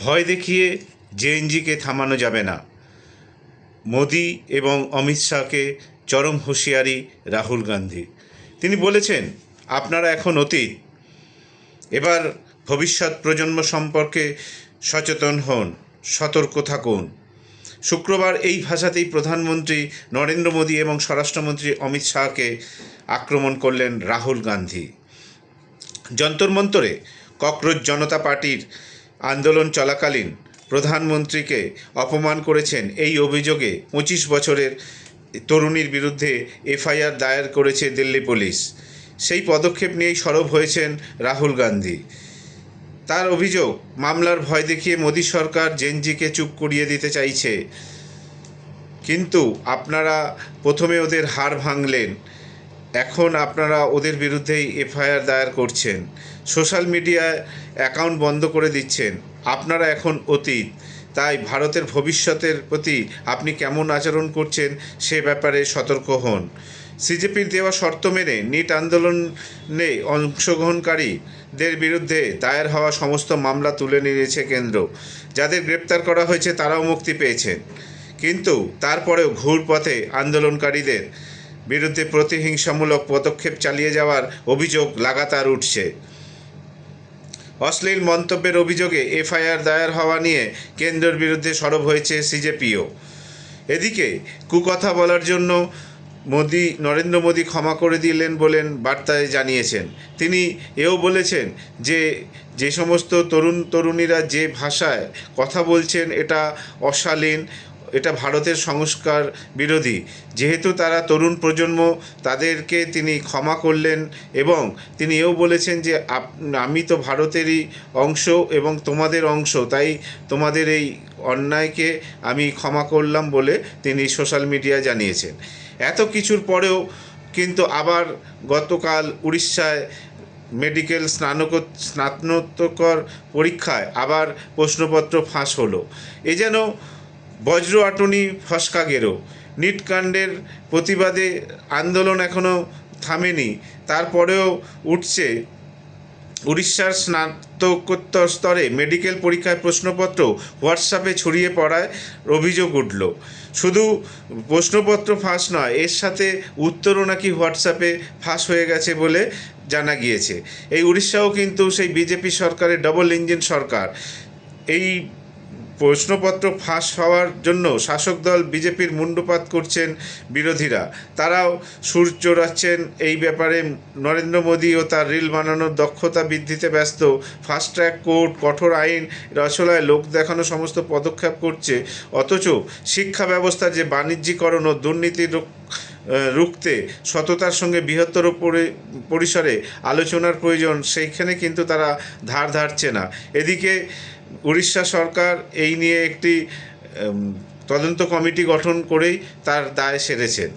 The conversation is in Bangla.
ভয় দেখিয়ে জেএনজিকে থামানো যাবে না। মোদি এবং অমিত শাহকে চরম হুঁশিয়ারি রাহুল গান্ধী। তিনি বলেছেন, আপনারা এখন অতীত, এবার ভবিষ্যৎ প্রজন্ম সম্পর্কে সচেতন হন, সতর্ক থাকুন। শুক্রবার এই ভাষাতেই প্রধানমন্ত্রী নরেন্দ্র মোদী এবং স্বরাষ্ট্রমন্ত্রী অমিত শাহকে আক্রমণ করলেন রাহুল গান্ধী। যন্তর মন্তরে ককরোচ জনতা পার্টির আন্দোলন চলাকালীন প্রধানমন্ত্রীকে অপমান করেছেন এই অভিযোগে 25 বছরের তরুণীর বিরুদ্ধে এফআইআর দায়ের করেছে দিল্লি পুলিশ। সেই পদক্ষেপ নিয়েই সরব হয়েছেন রাহুল গান্ধী। তার অভিযোগ, মামলার ভয় দেখিয়ে মোদী সরকার জেএনজিকে চুপ করিয়ে দিতে চাইছে, কিন্তু আপনারা প্রথমে ওদের হাড় ভাঙলেন, এখন আপনারা ওদের বিরুদ্ধেই এফআইআর দায়ের করছেন, সোশ্যাল মিডিয়ায় অ্যাকাউন্ট বন্ধ করে দিচ্ছেন। আপনারা এখন অতীত, তাই ভারতের ভবিষ্যতের প্রতি আপনি কেমন আচরণ করছেন সে ব্যাপারে সতর্ক হন। সিজেপির দেওয়া শর্ত মেনে নিট আন্দোলনে অংশগ্রহণকারীদের বিরুদ্ধে দায়ের হওয়া সমস্ত মামলা তুলে নিয়েছে কেন্দ্র। যাদের গ্রেপ্তার করা হয়েছে তারাও মুক্তি পেয়েছেন, কিন্তু তারপরেও ঘুরপথে আন্দোলনকারীদের বিরুদ্ধে প্রতিহিংসামূলক পদক্ষেপ চালিয়ে যাওয়ার অভিযোগ লাগাতার উঠছে। অশ্লীল মন্তব্যের অভিযোগে এফআইআর দায়ের হওয়া নিয়ে কেন্দ্রের বিরুদ্ধে সরব হয়েছে সিজেপিও। এদিকে কুকথা বলার জন্য নরেন্দ্র মোদী ক্ষমা করে দিলেন বলেন বার্তায় জানিয়েছেন। তিনি এও বলেছেন যে সমস্ত তরুণীরা যে ভাষায় কথা বলছেন এটা অশালীন, এটা ভারতের সংস্কার বিরোধী। যেহেতু তারা তরুণ প্রজন্ম, তাদেরকে তিনি ক্ষমা করলেন এবং তিনি এও বলেছেন যে আমি তো ভারতেরই অংশ এবং তোমাদের অংশ, তাই তোমাদের এই অন্যায়কে আমি ক্ষমা করলাম বলে তিনি সোশ্যাল মিডিয়ায় জানিয়েছেন। এত কিছুর পরেও কিন্তু আবার গতকাল উড়িষ্যায় মেডিকেল স্নাতকোত্তর পরীক্ষায় আবার প্রশ্নপত্র ফাঁস হলো। এ যেন বজ্র আটুনি ফসকা গেরো। নিট কাণ্ডের প্রতিবাদে আন্দোলন এখনও থামেনি, তারপরেও উঠছে উড়িষ্যার স্নাতকোত্তর স্তরে মেডিকেল পরীক্ষায় প্রশ্নপত্র হোয়াটসঅ্যাপে ছড়িয়ে পড়ায় অভিযোগ উঠল। শুধু প্রশ্নপত্র ফাঁস নয়, এর সাথে উত্তরও নাকি হোয়াটসঅ্যাপে ফাঁস হয়ে গেছে বলে জানা গিয়েছে। এই উড়িষ্যাও কিন্তু সেই বিজেপি সরকারের ডবল ইঞ্জিন সরকার। এই প্রশ্নপত্র ফাঁস হওয়ার জন্য শাসক দল বিজেপির মুণ্ডুপাত করছেন বিরোধীরা। তারাও সুর চড়াচ্ছেন এই ব্যাপারে। নরেন্দ্র মোদী ও তার রিল বানানোর দক্ষতা বৃদ্ধিতে ব্যস্ত। ফাস্ট ট্র্যাক কোর্ট, কঠোর আইন রচনায় লোক দেখানো সমস্ত পদক্ষেপ করছে, অথচ শিক্ষা ব্যবস্থার যে বাণিজ্যিকরণ ও দুর্নীতি রুখতে সততার সঙ্গে বৃহত্তর পরিসরে আলোচনার প্রয়োজন, সেইখানে কিন্তু তারা ধার ধারছে না। এদিকে উড়িষ্যা সরকার এই নিয়ে একটি তদন্ত কমিটি গঠন করেই তার দায় সেরেছেন।